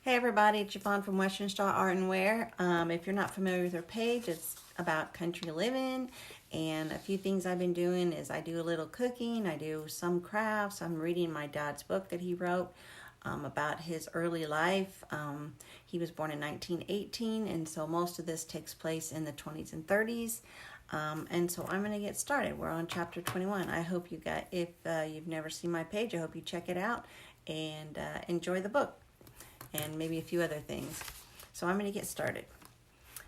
Hey everybody, it's Yvonne from Western Star Art and Wear. If you're not familiar with her page, it's about country living, and a few things I've been doing is I do a little cooking, I do some crafts. I'm reading my dad's book that he wrote about his early life. He was born in 1918, and so most of this takes place in the 20s and 30s. And so I'm going to get started. We're on chapter 21. I hope you got, if you've never seen my page, I hope you check it out and enjoy the book and maybe a few other things. So I'm going to get started.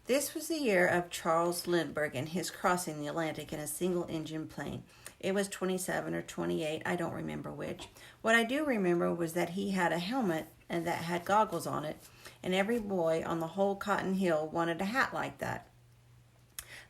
This was the year of Charles Lindbergh and his crossing the Atlantic in a single-engine plane. It was 27 or 28, I don't remember which. What I do remember was that he had a helmet and that had goggles on it, and every boy on the whole Cotton Hill wanted a hat like that.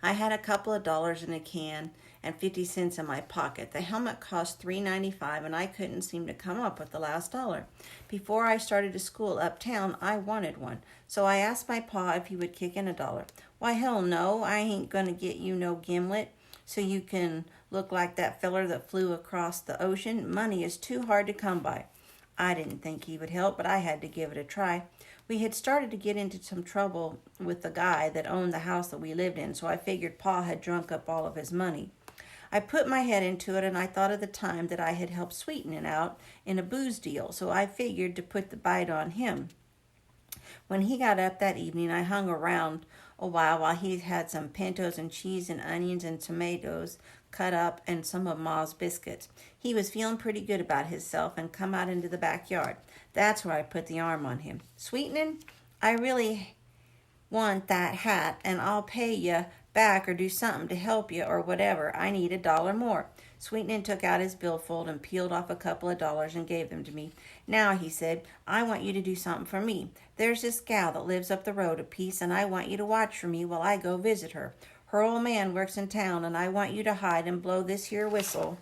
I had a couple of dollars in a can and 50 cents in my pocket. The helmet cost $3.95, and I couldn't seem to come up with the last dollar. Before I started to school uptown, I wanted one, so I asked my pa if he would kick in $1. Why, hell no, I ain't gonna get you no gimlet so you can look like that feller that flew across the ocean. Money is too hard to come by. I didn't think he would help, but I had to give it a try. We had started to get into some trouble with the guy that owned the house that we lived in, so I figured Pa had drunk up all of his money. I put my head into it, and I thought of the time that I had helped sweeten it out in a booze deal, so I figured to put the bite on him. When he got up that evening, I hung around a while he had some pintos and cheese and onions and tomatoes cut up and some of Ma's biscuits. He was feeling pretty good about himself and come out into the backyard. That's where I put the arm on him. Sweetening, I really want that hat, and I'll pay you back or do something to help you or whatever. I need $1 more. Sweetening took out his billfold and peeled off a couple of dollars and gave them to me. Now, he said, I want you to do something for me. There's this gal that lives up the road a piece, and I want you to watch for me while I go visit her. Her old man works in town, and I want you to hide and blow this here whistle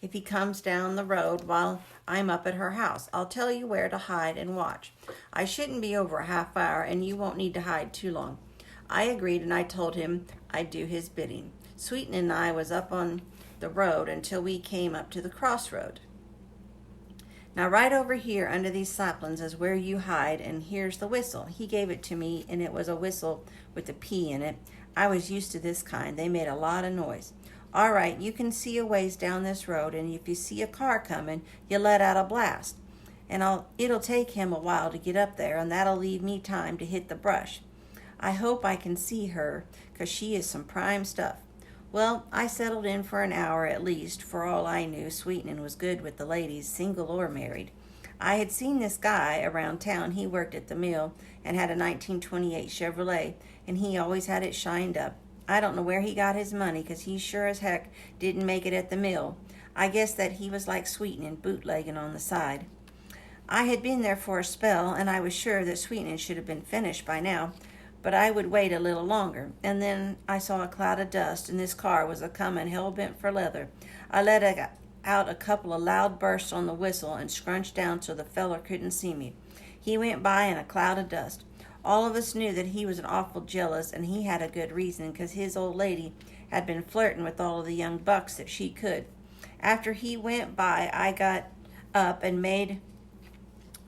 if he comes down the road while I'm up at her house. I'll tell you where to hide and watch. I shouldn't be over a half hour, and you won't need to hide too long. I agreed, and I told him I'd do his bidding. Sweetening and I was up on the road until we came up to the crossroad. Now right over here under these saplings is where you hide, and here's the whistle. He gave it to me, and it was a whistle with a P in it. I was used to this kind. They made a lot of noise. All right, you can see a ways down this road, and if you see a car coming, you let out a blast. And it'll take him a while to get up there, and that'll leave me time to hit the brush. I hope I can see her, 'cause she is some prime stuff. Well, I settled in for an hour at least. For all I knew, Sweetening was good with the ladies, single or married. I had seen this guy around town. He worked at the mill and had a 1928 Chevrolet, and he always had it shined up. I don't know where he got his money, 'cause he sure as heck didn't make it at the mill. I guess that he was like Sweetening, bootlegging on the side. I had been there for a spell, and I was sure that Sweetening should have been finished by now, but I would wait a little longer. And then I saw a cloud of dust, and this car was a-comin' hell-bent for leather. I let out a couple of loud bursts on the whistle and scrunched down so the feller couldn't see me. He went by in a cloud of dust. All of us knew that he was an awful jealous, and he had a good reason, 'cause his old lady had been flirting with all of the young bucks that she could. After he went by, I got up and made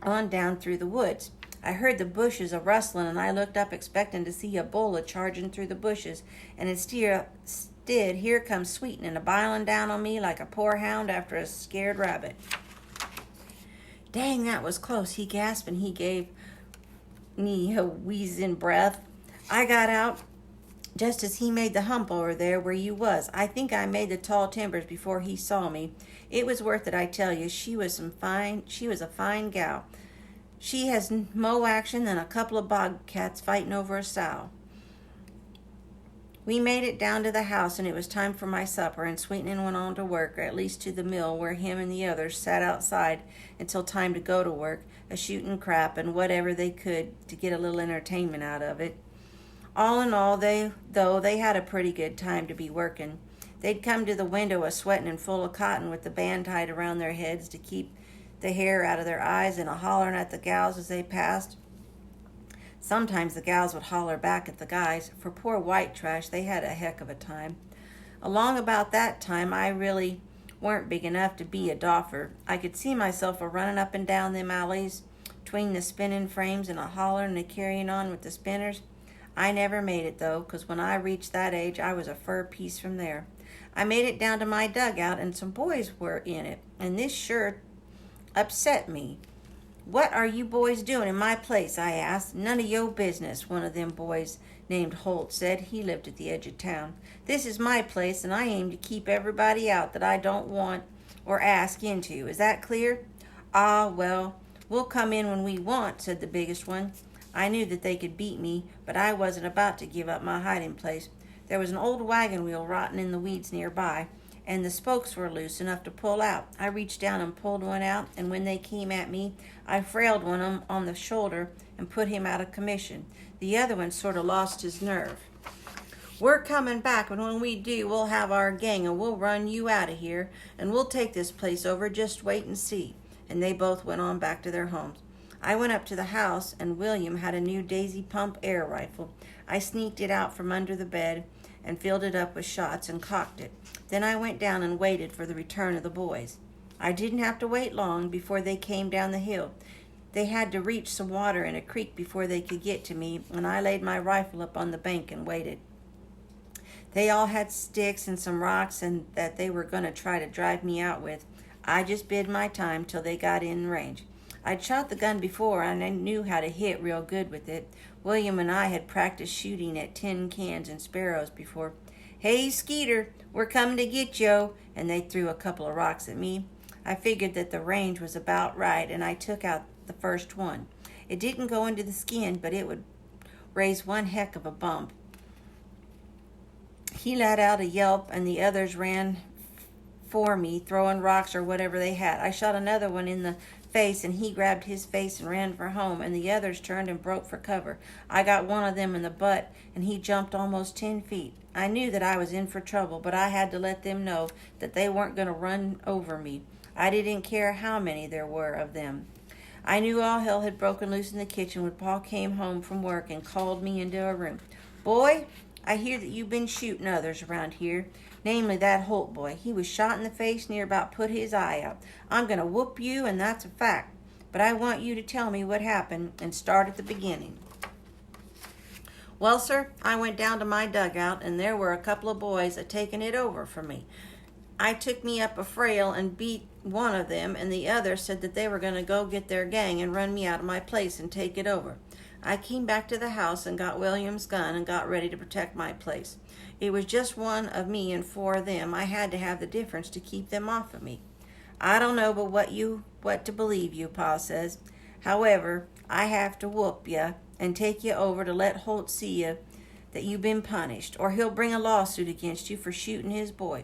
on down through the woods. I heard the bushes a-rustling, and I looked up expecting to see a bull a-charging through the bushes, and instead, here comes Sweetening a-biling down on me like a poor hound after a scared rabbit. Dang, that was close, he gasped, and he gave me a wheezing breath. I got out just as he made the hump over there where you was. I think I made the tall timbers before he saw me. It was worth it, I tell you. She was a fine gal. She has mo action than a couple of bobcats fighting over a sow. We made it down to the house, and it was time for my supper, and Sweetening went on to work, or at least to the mill, where him and the others sat outside until time to go to work, a-shooting crap and whatever they could to get a little entertainment out of it. All in all, they had a pretty good time to be working. They'd come to the window a-sweating and full of cotton with the band tied around their heads to keep the hair out of their eyes, and a-hollering at the gals as they passed. Sometimes the gals would holler back at the guys. For poor white trash, they had a heck of a time. Along about that time, I really weren't big enough to be a doffer. I could see myself a-running up and down them alleys, between the spinning frames and a hollering and a carrying on with the spinners. I never made it, though, 'cause when I reached that age, I was a fur piece from there. I made it down to my dugout, and some boys were in it, and this sure upset me. "What are you boys doing in my place?" I asked. "None of your business," one of them boys named Holt said. He lived at the edge of town. "This is my place, and I aim to keep everybody out that I don't want or ask into. Is that clear?" "Ah, well, we'll come in when we want," said the biggest one. I knew that they could beat me, but I wasn't about to give up my hiding place. There was an old wagon wheel rotting in the weeds nearby, and the spokes were loose enough to pull out. I reached down and pulled one out, and when they came at me, I frailed one on the shoulder and put him out of commission. The other one sort of lost his nerve. "We're coming back, and when we do, we'll have our gang, and we'll run you out of here, and we'll take this place over. Just wait and see." And they both went on back to their homes. I went up to the house, and William had a new Daisy pump air rifle. I sneaked it out from under the bed and filled it up with shots and cocked it. Then I went down and waited for the return of the boys. I didn't have to wait long before they came down the hill. They had to reach some water in a creek before they could get to me, and I laid my rifle up on the bank and waited. They all had sticks and some rocks and that they were going to try to drive me out with. I just bid my time till they got in range. I'd shot the gun before, and I knew how to hit real good with it. William and I had practiced shooting at tin cans and sparrows before. "Hey, Skeeter, we're coming to get you," and they threw a couple of rocks at me. I figured that the range was about right, and I took out the first one. It didn't go into the skin, but it would raise one heck of a bump. He let out a yelp, and the others ran for me, throwing rocks or whatever they had. I shot another one in the face, and he grabbed his face and ran for home, and the others turned and broke for cover. I got one of them in the butt, and he jumped almost 10 feet. I knew that I was in for trouble, but I had to let them know that they weren't going to run over me. I didn't care how many there were of them. I knew all hell had broken loose in the kitchen when Pa came home from work and called me into a room. "Boy, I hear that you've been shooting others around here, namely that Holt boy. He was shot in the face, near about put his eye out. I'm going to whoop you, and that's a fact. But I want you to tell me what happened and start at the beginning." "Well, sir, I went down to my dugout, and there were a couple of boys a-taking it over from me. I took me up a frail and beat one of them, and the other said that they were going to go get their gang and run me out of my place and take it over. I came back to the house and got William's gun and got ready to protect my place. It was just one of me and 4 of them. I had to have the difference to keep them off of me. I don't know but what to believe you, Pa says. However, I have to whoop you and take you over to let Holt see you that you've been punished, or he'll bring a lawsuit against you for shooting his boy.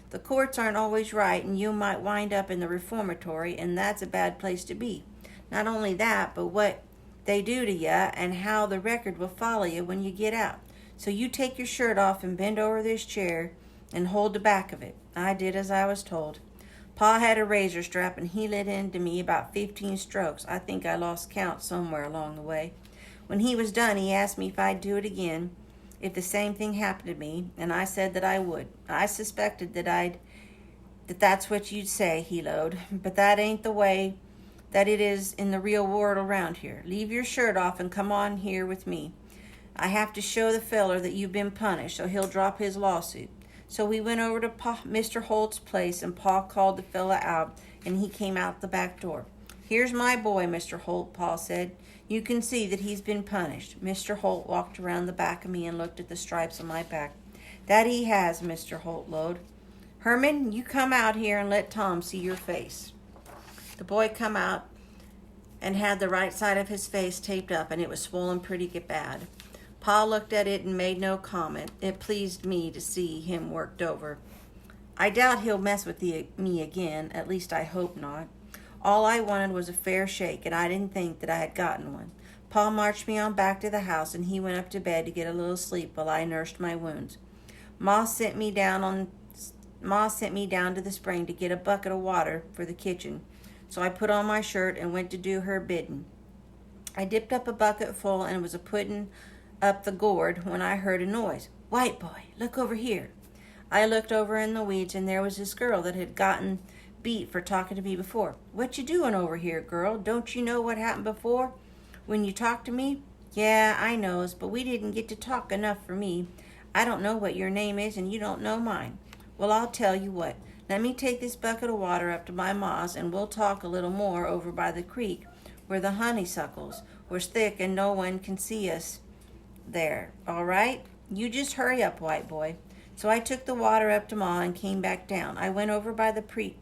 The courts aren't always right, and you might wind up in the reformatory, and that's a bad place to be. Not only that, but what they do to you and how the record will follow you when you get out. So you take your shirt off and bend over this chair and hold the back of it." I did as I was told. Pa had a razor strap, and he lit into me about 15 strokes. I think I lost count somewhere along the way. When he was done, he asked me if I'd do it again if the same thing happened to me, and I said that I would. "I suspected that's what you'd say," he lowed, "but that ain't the way that it is in the real world around here. Leave your shirt off and come on here with me. I have to show the feller that you've been punished, so he'll drop his lawsuit." So we went over to Mr. Holt's place, and Pa called the fella out, and he came out the back door. "Here's my boy, Mr. Holt," Pa said. "You can see that he's been punished." Mr. Holt walked around the back of me and looked at the stripes on my back. "That he has," Mr. Holt lowed. "Herman, you come out here and let Tom see your face." The boy come out and had the right side of his face taped up, and it was swollen pretty bad. Pa looked at it and made no comment. It pleased me to see him worked over. I doubt he'll mess with me again, at least I hope not. All I wanted was a fair shake, and I didn't think that I had gotten one. Pa marched me on back to the house, and he went up to bed to get a little sleep while I nursed my wounds. Ma sent me down to the spring to get a bucket of water for the kitchen, so I put on my shirt and went to do her bidding. I dipped up a bucket full and was a-putting up the gourd when I heard a noise. "White boy, look over here." I looked over in the weeds, and there was this girl that had gotten beat for talking to me before. What you doing over here, girl? Don't you know what happened before when you talked to me? Yeah, I knows, but we didn't get to talk enough for me. I don't know what your name is, and you don't know mine. Well, I'll tell you what. Let me take this bucket of water up to my ma's, and we'll talk a little more over by the creek where the honeysuckles was thick and no one can see us there. All right? You just hurry up, white boy. So I took the water up to Ma and came back down. I went over by the creek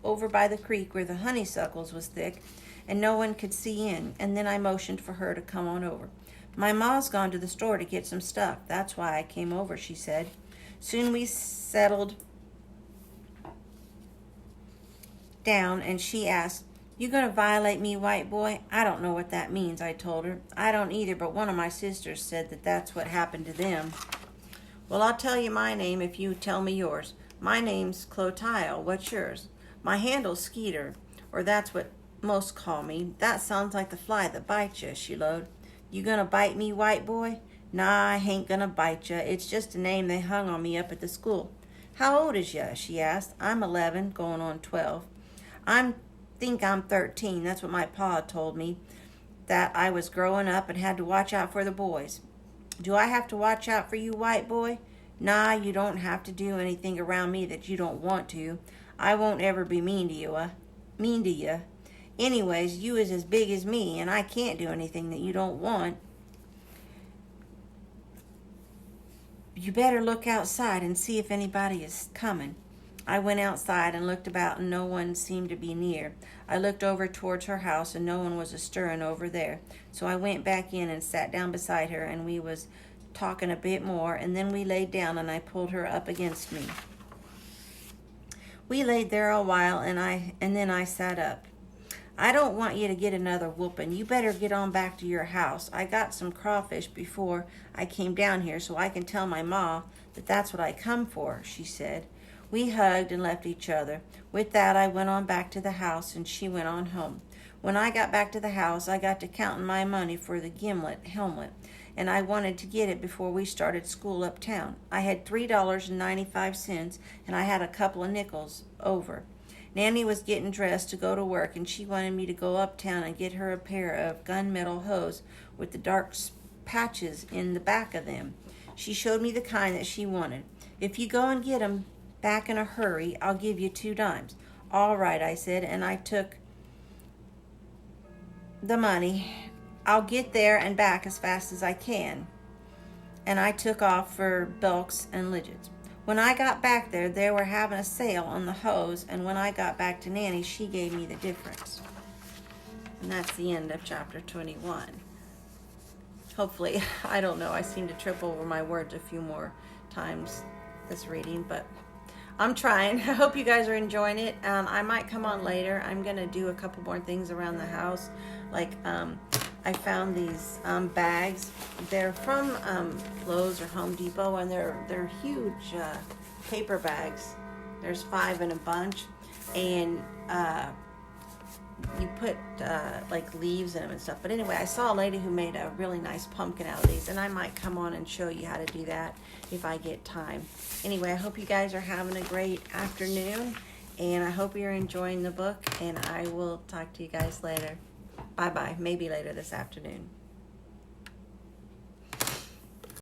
where the honeysuckles was thick and no one could see in, and then I motioned for her to come on over. My ma's gone to the store to get some stuff. That's why I came over, she said. Soon we settled down and she asked, "You gonna violate me, white boy?" "I don't know what that means," I told her. "I don't either, but one of my sisters said that that's what happened to them." "Well, I'll tell you my name if you tell me yours." "My name's Clotilde. What's yours?" "My handle's Skeeter, or that's what most call me. That sounds like the fly that bites you," she lowed. "You gonna bite me, white boy?" "Nah, I ain't gonna bite ya. It's just a name they hung on me up at the school." "How old is ya?" she asked. "I'm 11, going on 12. Think I'm 13. That's what my pa told me, that I was growing up and had to watch out for the boys." "Do I have to watch out for you, white boy?" "Nah, you don't have to do anything around me that you don't want to. I won't ever be mean to you. Anyways, you is as big as me, and I can't do anything that you don't want. You better look outside and see if anybody is coming." I went outside and looked about, and no one seemed to be near. I looked over towards her house, and no one was a-stirring over there. So I went back in and sat down beside her, and we was talking a bit more, and then we laid down, and I pulled her up against me. We laid there a while, and then I sat up. "I don't want you to get another whooping. You better get on back to your house. I got some crawfish before I came down here, so I can tell my ma that that's what I come for," she said. We hugged and left each other. With that, I went on back to the house, and she went on home. When I got back to the house, I got to counting my money for the gimlet helmet, and I wanted to get it before we started school uptown. I had $3.95, and I had a couple of nickels over. Nanny was getting dressed to go to work, and she wanted me to go uptown and get her a pair of gunmetal hose with the dark patches in the back of them. She showed me the kind that she wanted. "If you go and get 'em back in a hurry, I'll give you 2 dimes. "All right," I said, and I took the money. "I'll get there and back as fast as I can." And I took off for Belk's and Lidget's. When I got back there, they were having a sale on the hose, and when I got back to Nanny, she gave me the difference. And that's the end of chapter 21. Hopefully, I don't know, I seem to trip over my words a few more times this reading, but I'm trying. I hope you guys are enjoying it. I might come on later. I'm going to do a couple more things around the house. Like, I found these bags. They're from Lowe's or Home Depot, and they're huge paper bags. There's 5 in a bunch, and you put like leaves in them and stuff. But anyway, I saw a lady who made a really nice pumpkin out of these, and I might come on and show you how to do that if I get time. Anyway, I hope you guys are having a great afternoon, and I hope you're enjoying the book, and I will talk to you guys later. Bye-bye. Maybe later this afternoon.